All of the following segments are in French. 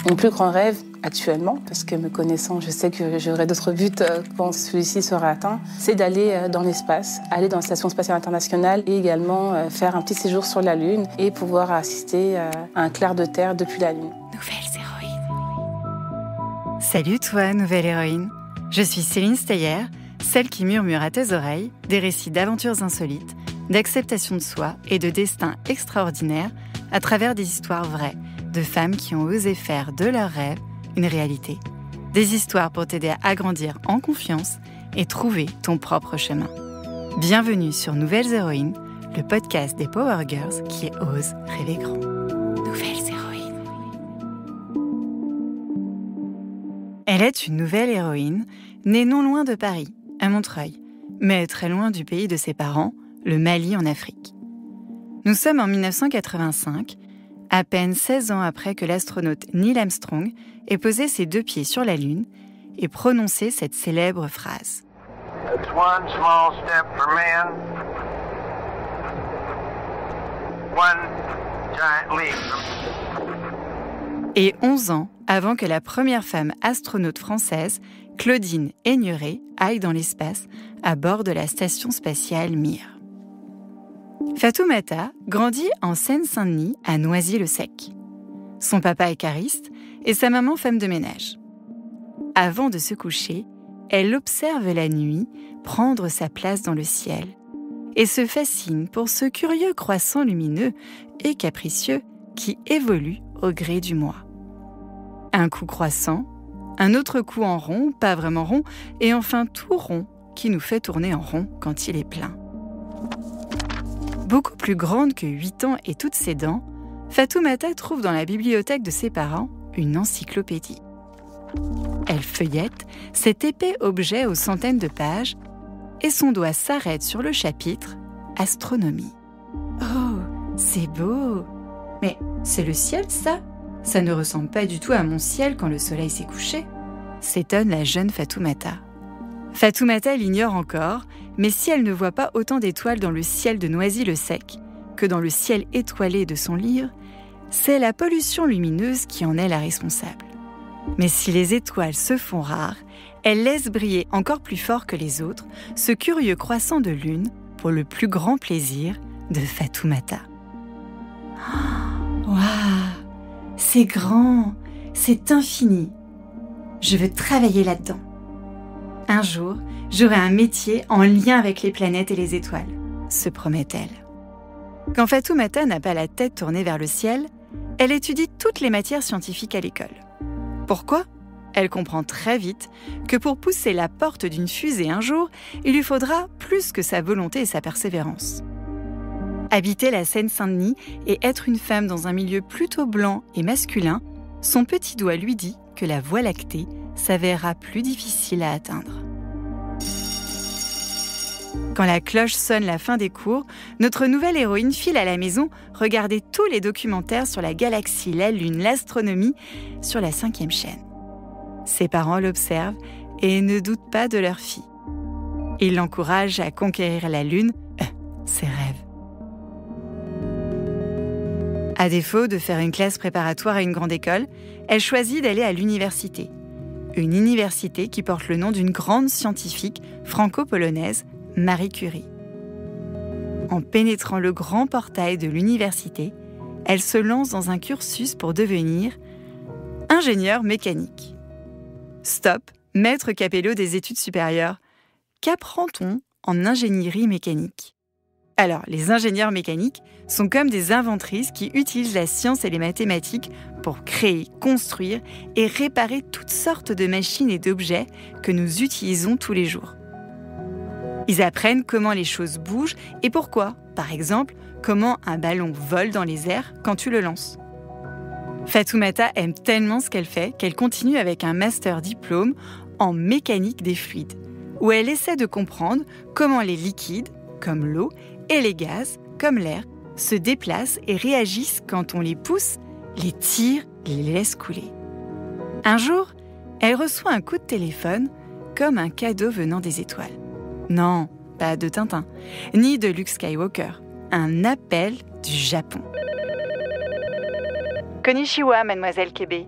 Mon plus grand rêve actuellement, parce que me connaissant, je sais que j'aurai d'autres buts quand celui-ci sera atteint, c'est d'aller dans l'espace, aller dans la Station spatiale internationale et également faire un petit séjour sur la Lune et pouvoir assister à un clair de terre depuis la Lune. Nouvelles héroïnes. Salut toi, nouvelle héroïne. Je suis Céline Steyer, celle qui murmure à tes oreilles des récits d'aventures insolites, d'acceptation de soi et de destins extraordinaires à travers des histoires vraies de femmes qui ont osé faire de leurs rêves une réalité. Des histoires pour t'aider à grandir en confiance et trouver ton propre chemin. Bienvenue sur Nouvelles Héroïnes, le podcast des Power Girls qui osent rêver grand. Nouvelles Héroïnes. Elle est une nouvelle héroïne, née non loin de Paris, à Montreuil, mais très loin du pays de ses parents, le Mali en Afrique. Nous sommes en 1985, à peine 16 ans après que l'astronaute Neil Armstrong ait posé ses 2 pieds sur la Lune et prononcé cette célèbre phrase. It's one small step for man, one giant leap. Et 11 ans avant que la première femme astronaute française, Claudine Aigneret, aille dans l'espace à bord de la station spatiale Mir. Fatoumata grandit en Seine-Saint-Denis, à Noisy-le-Sec. Son papa est cariste et sa maman femme de ménage. Avant de se coucher, elle observe la nuit prendre sa place dans le ciel et se fascine pour ce curieux croissant lumineux et capricieux qui évolue au gré du mois. Un coup croissant, un autre coup en rond, pas vraiment rond, et enfin tout rond qui nous fait tourner en rond quand il est plein. Beaucoup plus grande que 8 ans et toutes ses dents, Fatoumata trouve dans la bibliothèque de ses parents une encyclopédie. Elle feuillette cet épais objet aux centaines de pages et son doigt s'arrête sur le chapitre « Astronomie ». Oh, c'est beau! Mais c'est le ciel, ça? Ça ne ressemble pas du tout à mon ciel quand le soleil s'est couché, s'étonne la jeune Fatoumata. Fatoumata l'ignore encore, mais si elle ne voit pas autant d'étoiles dans le ciel de Noisy-le-Sec que dans le ciel étoilé de son livre, c'est la pollution lumineuse qui en est la responsable. Mais si les étoiles se font rares, elle laisse briller encore plus fort que les autres ce curieux croissant de lune pour le plus grand plaisir de Fatoumata. Waouh, c'est grand, c'est infini. Je veux travailler là-dedans. Un jour, j'aurai un métier en lien avec les planètes et les étoiles, se promet-elle. Quand Fatoumata n'a pas la tête tournée vers le ciel, elle étudie toutes les matières scientifiques à l'école. Pourquoi ? Elle comprend très vite que pour pousser la porte d'une fusée un jour, il lui faudra plus que sa volonté et sa persévérance. Habiter la Seine-Saint-Denis et être une femme dans un milieu plutôt blanc et masculin, son petit doigt lui dit que la Voie lactée s'avérera plus difficile à atteindre. Quand la cloche sonne la fin des cours, notre nouvelle héroïne file à la maison regarder tous les documentaires sur la galaxie, la Lune, l'astronomie sur la 5e chaîne. Ses parents l'observent et ne doutent pas de leur fille. Ils l'encouragent à conquérir la Lune, ses rêves. À défaut de faire une classe préparatoire à une grande école, elle choisit d'aller à l'université. Une université qui porte le nom d'une grande scientifique franco-polonaise, Marie Curie. En pénétrant le grand portail de l'université, elle se lance dans un cursus pour devenir ingénieure mécanique. Stop, maître Capello des études supérieures. Qu'apprend-on en ingénierie mécanique ? Alors, les ingénieurs mécaniques sont comme des inventrices qui utilisent la science et les mathématiques pour créer, construire et réparer toutes sortes de machines et d'objets que nous utilisons tous les jours. Ils apprennent comment les choses bougent et pourquoi. Par exemple, comment un ballon vole dans les airs quand tu le lances. Fatoumata aime tellement ce qu'elle fait qu'elle continue avec un master diplôme en mécanique des fluides, où elle essaie de comprendre comment les liquides, comme l'eau, et les gaz, comme l'air, se déplacent et réagissent quand on les pousse, les tire et les laisse couler. Un jour, elle reçoit un coup de téléphone comme un cadeau venant des étoiles. Non, pas de Tintin, ni de Luke Skywalker. Un appel du Japon. Konnichiwa, mademoiselle Kebe.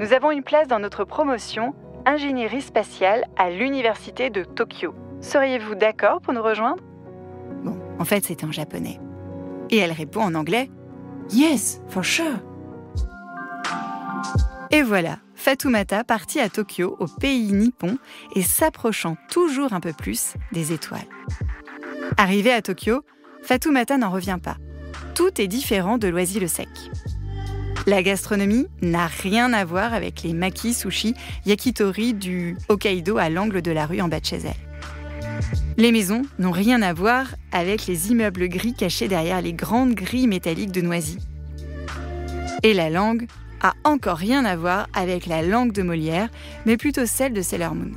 nous avons une place dans notre promotion ingénierie spatiale à l'université de Tokyo. Seriez-vous d'accord pour nous rejoindre ? Bon, en fait, c'était en japonais. Et elle répond en anglais « Yes, for sure ». Et voilà, Fatoumata partit à Tokyo, au pays nippon, et s'approchant toujours un peu plus des étoiles. Arrivée à Tokyo, Fatoumata n'en revient pas. Tout est différent de Loisy-le-Sec. La gastronomie n'a rien à voir avec les maki, sushi, yakitori du Hokkaido à l'angle de la rue en bas de chez elle. Les maisons n'ont rien à voir avec les immeubles gris cachés derrière les grandes grilles métalliques de Noisy. Et la langue a encore rien à voir avec la langue de Molière, mais plutôt celle de Sailor Moon.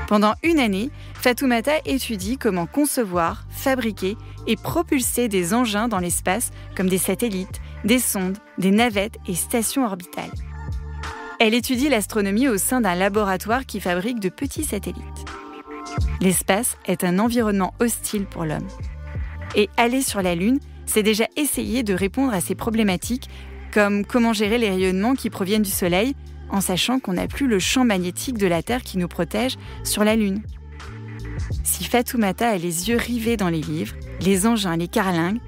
Pendant une année, Fatoumata étudie comment concevoir, fabriquer et propulser des engins dans l'espace comme des satellites, des sondes, des navettes et stations orbitales. Elle étudie l'astronomie au sein d'un laboratoire qui fabrique de petits satellites. L'espace est un environnement hostile pour l'homme. Et aller sur la Lune, c'est déjà essayer de répondre à ces problématiques comme comment gérer les rayonnements qui proviennent du Soleil en sachant qu'on n'a plus le champ magnétique de la Terre qui nous protège sur la Lune. Si Fatoumata a les yeux rivés dans les livres, les engins, les carlingues,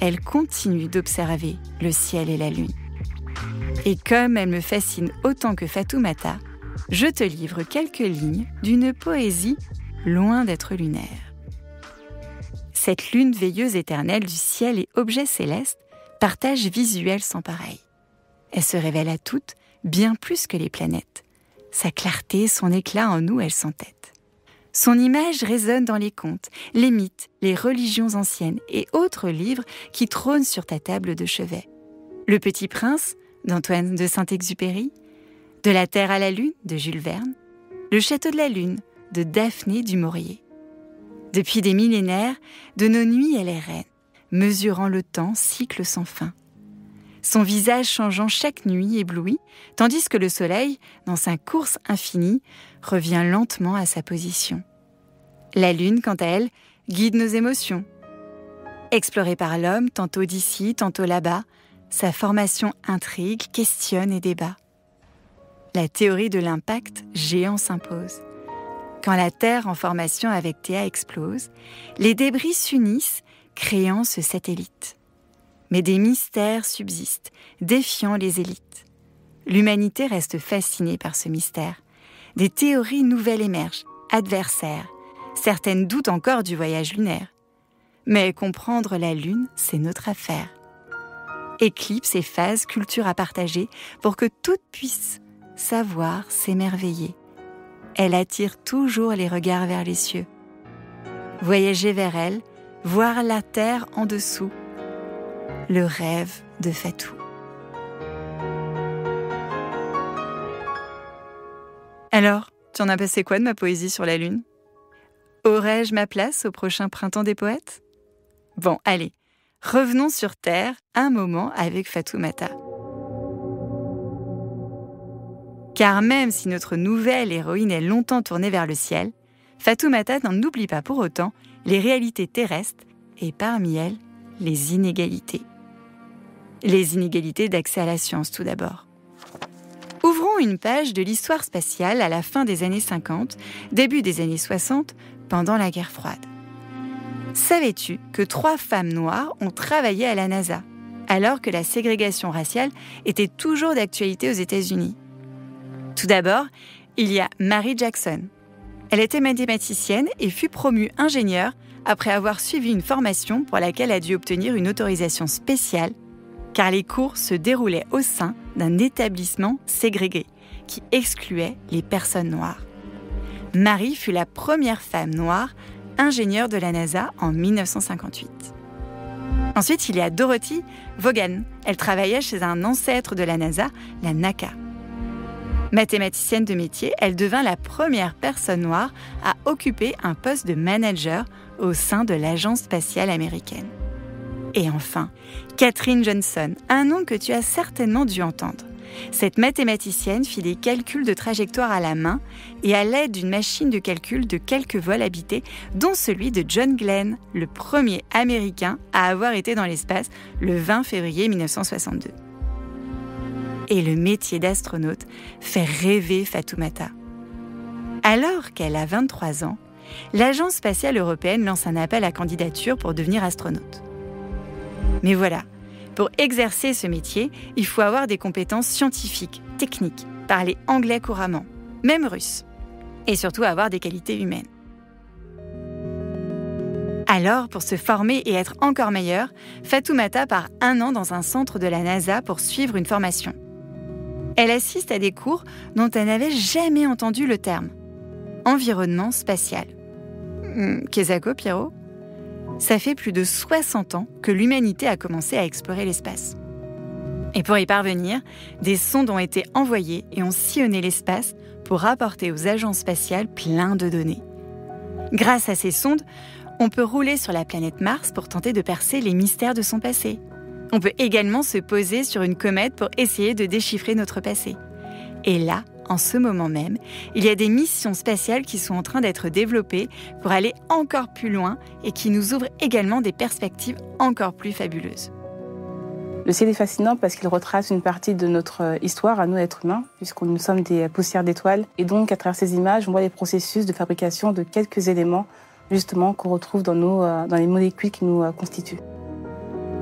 elle continue d'observer le ciel et la Lune. Et comme elle me fascine autant que Fatoumata, je te livre quelques lignes d'une poésie loin d'être lunaire. Cette lune veilleuse éternelle du ciel et objet céleste, partage visuel sans pareil. Elle se révèle à toutes bien plus que les planètes. Sa clarté, son éclat en nous, elle s'entête. Son image résonne dans les contes, les mythes, les religions anciennes et autres livres qui trônent sur ta table de chevet. Le Petit Prince, d'Antoine de Saint-Exupéry, De la Terre à la Lune, de Jules Verne, Le Château de la Lune, de Daphné du Maurier. Depuis des millénaires, de nos nuits, elle est reine, mesurant le temps, cycle sans fin. Son visage changeant chaque nuit ébloui, tandis que le soleil, dans sa course infinie, revient lentement à sa position. La lune, quant à elle, guide nos émotions. Explorée par l'homme, tantôt d'ici, tantôt là-bas, sa formation intrigue, questionne et débat. La théorie de l'impact géant s'impose. Quand la Terre en formation avec Théa explose, les débris s'unissent, créant ce satellite. Mais des mystères subsistent, défiant les élites. L'humanité reste fascinée par ce mystère. Des théories nouvelles émergent, adversaires. Certaines doutent encore du voyage lunaire. Mais comprendre la Lune, c'est notre affaire. Éclipses et phases, culture à partager, pour que toutes puissent savoir s'émerveiller. Elle attire toujours les regards vers les cieux. Voyager vers elle, voir la terre en dessous, le rêve de Fatou. Alors, tu en as passé quoi de ma poésie sur la Lune ? Aurais-je ma place au prochain printemps des poètes ? Bon, allez, revenons sur Terre un moment avec Fatoumata. Car même si notre nouvelle héroïne est longtemps tournée vers le ciel, Fatoumata n'en oublie pas pour autant les réalités terrestres et parmi elles, les inégalités. Les inégalités d'accès à la science tout d'abord. Ouvrons une page de l'histoire spatiale à la fin des années 50, début des années 60, pendant la guerre froide. Savais-tu que 3 femmes noires ont travaillé à la NASA, alors que la ségrégation raciale était toujours d'actualité aux États-Unis ? Tout d'abord, il y a Mary Jackson. Elle était mathématicienne et fut promue ingénieure après avoir suivi une formation pour laquelle elle a dû obtenir une autorisation spéciale, car les cours se déroulaient au sein d'un établissement ségrégué qui excluait les personnes noires. Mary fut la première femme noire ingénieure de la NASA en 1958. Ensuite, il y a Dorothy Vaughan. Elle travaillait chez un ancêtre de la NASA, la NACA. Mathématicienne de métier, elle devint la première personne noire à occuper un poste de manager au sein de l'Agence spatiale américaine. Et enfin, Katherine Johnson, un nom que tu as certainement dû entendre. Cette mathématicienne fit des calculs de trajectoire à la main et à l'aide d'une machine de calcul de quelques vols habités, dont celui de John Glenn, le premier Américain à avoir été dans l'espace le 20 février 1962. Et le métier d'astronaute fait rêver Fatoumata. Alors qu'elle a 23 ans, l'Agence spatiale européenne lance un appel à candidature pour devenir astronaute. Mais voilà, pour exercer ce métier, il faut avoir des compétences scientifiques, techniques, parler anglais couramment, même russe, et surtout avoir des qualités humaines. Alors, pour se former et être encore meilleure, Fatoumata part 1 an dans un centre de la NASA pour suivre une formation. Elle assiste à des cours dont elle n'avait jamais entendu le terme. Environnement spatial. Qu'est-ce que, Pierrot ? Ça fait plus de 60 ans que l'humanité a commencé à explorer l'espace. Et pour y parvenir, des sondes ont été envoyées et ont sillonné l'espace pour rapporter aux agences spatiales plein de données. Grâce à ces sondes, on peut rouler sur la planète Mars pour tenter de percer les mystères de son passé. On peut également se poser sur une comète pour essayer de déchiffrer notre passé. Et là, en ce moment même, il y a des missions spatiales qui sont en train d'être développées pour aller encore plus loin et qui nous ouvrent également des perspectives encore plus fabuleuses. Le ciel est fascinant parce qu'il retrace une partie de notre histoire à nous, êtres humains, puisque nous sommes des poussières d'étoiles. Et donc, à travers ces images, on voit les processus de fabrication de quelques éléments, justement, qu'on retrouve dans les molécules qui nous constituent.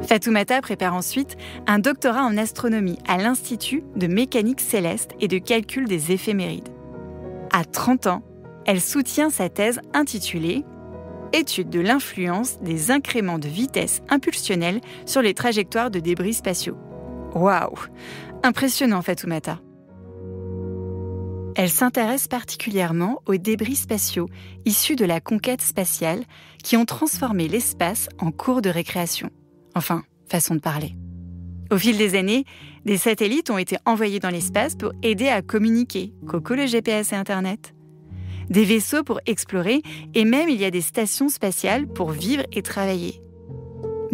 Fatoumata prépare ensuite un doctorat en astronomie à l'Institut de mécanique céleste et de calcul des éphémérides. À 30 ans, elle soutient sa thèse intitulée « Étude de l'influence des incréments de vitesse impulsionnelle sur les trajectoires de débris spatiaux ». Waouh ! Impressionnant, Fatoumata. Elle s'intéresse particulièrement aux débris spatiaux issus de la conquête spatiale qui ont transformé l'espace en cour de récréation. Enfin, façon de parler. Au fil des années, des satellites ont été envoyés dans l'espace pour aider à communiquer, coco le GPS et Internet. Des vaisseaux pour explorer, et même il y a des stations spatiales pour vivre et travailler.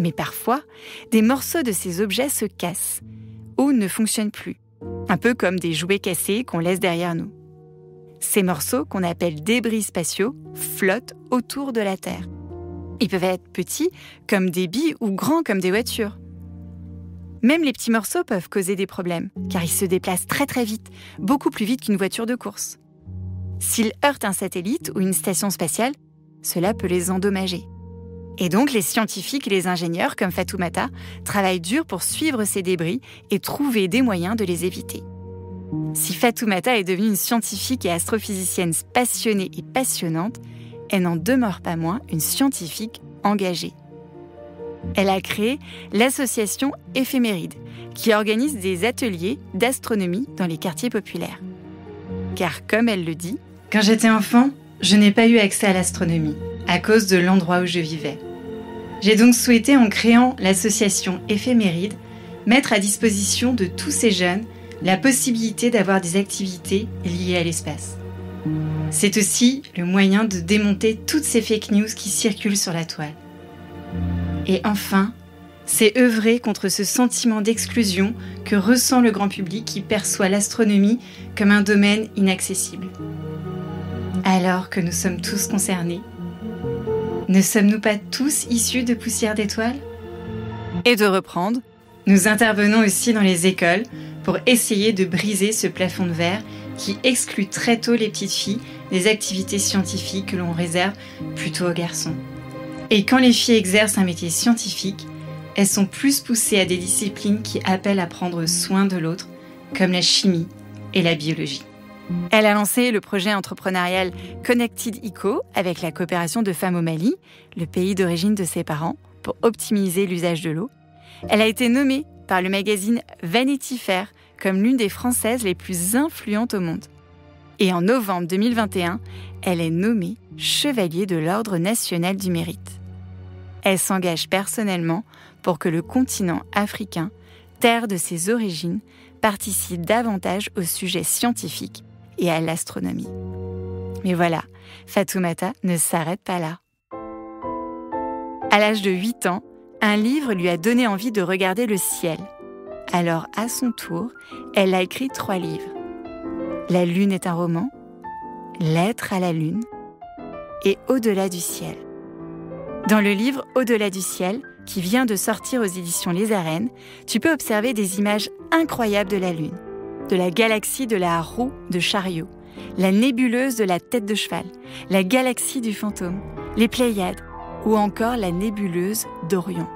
Mais parfois, des morceaux de ces objets se cassent ou ne fonctionnent plus, un peu comme des jouets cassés qu'on laisse derrière nous. Ces morceaux, qu'on appelle débris spatiaux, flottent autour de la Terre. Ils peuvent être petits, comme des billes, ou grands, comme des voitures. Même les petits morceaux peuvent causer des problèmes, car ils se déplacent très très vite, beaucoup plus vite qu'une voiture de course. S'ils heurtent un satellite ou une station spatiale, cela peut les endommager. Et donc les scientifiques et les ingénieurs, comme Fatoumata, travaillent dur pour suivre ces débris et trouver des moyens de les éviter. Si Fatoumata est devenue une scientifique et astrophysicienne passionnée et passionnante, elle n'en demeure pas moins une scientifique engagée. Elle a créé l'association Éphéméride, qui organise des ateliers d'astronomie dans les quartiers populaires. Car comme elle le dit, « Quand j'étais enfant, je n'ai pas eu accès à l'astronomie, à cause de l'endroit où je vivais. J'ai donc souhaité, en créant l'association Éphéméride, mettre à disposition de tous ces jeunes la possibilité d'avoir des activités liées à l'espace. C'est aussi le moyen de démonter toutes ces fake news qui circulent sur la toile. Et enfin, c'est œuvrer contre ce sentiment d'exclusion que ressent le grand public qui perçoit l'astronomie comme un domaine inaccessible. Alors que nous sommes tous concernés, ne sommes-nous pas tous issus de poussière d'étoiles ? Et de reprendre, nous intervenons aussi dans les écoles pour essayer de briser ce plafond de verre qui exclut très tôt les petites filles des activités scientifiques que l'on réserve plutôt aux garçons. Et quand les filles exercent un métier scientifique, elles sont plus poussées à des disciplines qui appellent à prendre soin de l'autre, comme la chimie et la biologie. Elle a lancé le projet entrepreneurial Connected Eco avec la coopération de femmes au Mali, le pays d'origine de ses parents, pour optimiser l'usage de l'eau. Elle a été nommée par le magazine Vanity Fair comme l'une des Françaises les plus influentes au monde. Et en novembre 2021, elle est nommée Chevalier de l'Ordre national du mérite. Elle s'engage personnellement pour que le continent africain, terre de ses origines, participe davantage aux sujets scientifiques et à l'astronomie. Mais voilà, Fatoumata ne s'arrête pas là. À l'âge de 8 ans, un livre lui a donné envie de regarder le ciel. Alors, à son tour, elle a écrit 3 livres. La Lune est un roman, Lettre à la Lune et Au-delà du ciel. Dans le livre Au-delà du ciel, qui vient de sortir aux éditions Les Arènes, tu peux observer des images incroyables de la Lune, de la galaxie de la roue de chariot, la nébuleuse de la tête de cheval, la galaxie du fantôme, les Pléiades ou encore la nébuleuse d'Orion.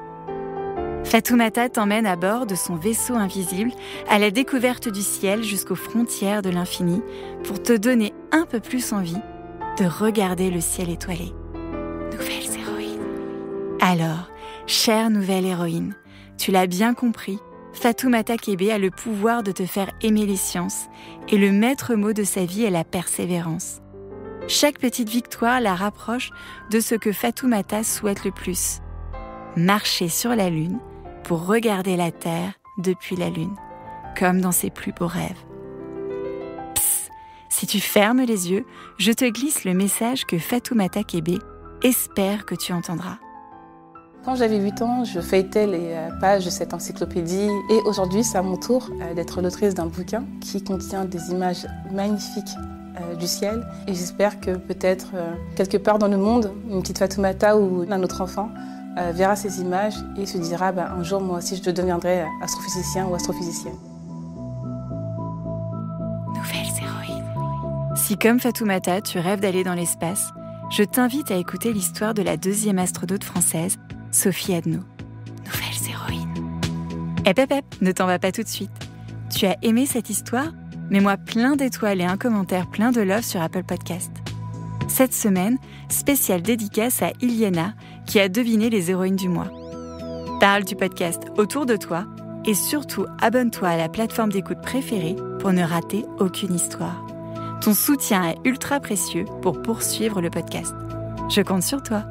Fatoumata t'emmène à bord de son vaisseau invisible à la découverte du ciel jusqu'aux frontières de l'infini pour te donner un peu plus envie de regarder le ciel étoilé. Nouvelles héroïnes. Alors, chère nouvelle héroïne, tu l'as bien compris, Fatoumata Kébé a le pouvoir de te faire aimer les sciences et le maître mot de sa vie est la persévérance. Chaque petite victoire la rapproche de ce que Fatoumata souhaite le plus. Marcher sur la Lune pour regarder la Terre depuis la Lune, comme dans ses plus beaux rêves. Psst, si tu fermes les yeux, je te glisse le message que Fatoumata Kébé espère que tu entendras. Quand j'avais 8 ans, je feuilletais les pages de cette encyclopédie et aujourd'hui, c'est à mon tour d'être l'autrice d'un bouquin qui contient des images magnifiques du ciel et j'espère que peut-être quelque part dans le monde, une petite Fatoumata ou un autre enfant verra ces images et se dira un jour moi aussi je deviendrai astrophysicien ou astrophysicienne. Nouvelles héroïnes. Si comme Fatoumata, tu rêves d'aller dans l'espace, je t'invite à écouter l'histoire de la deuxième astronaute française, Sophie Adno. Nouvelles héroïnes. Hep, ne t'en vas pas tout de suite. Tu as aimé cette histoire ? Mets-moi plein d'étoiles et un commentaire plein de love sur Apple Podcast. Cette semaine, spéciale dédicace à Iliana qui a deviné les héroïnes du mois. Parle du podcast autour de toi et surtout abonne-toi à la plateforme d'écoute préférée pour ne rater aucune histoire. Ton soutien est ultra précieux pour poursuivre le podcast. Je compte sur toi.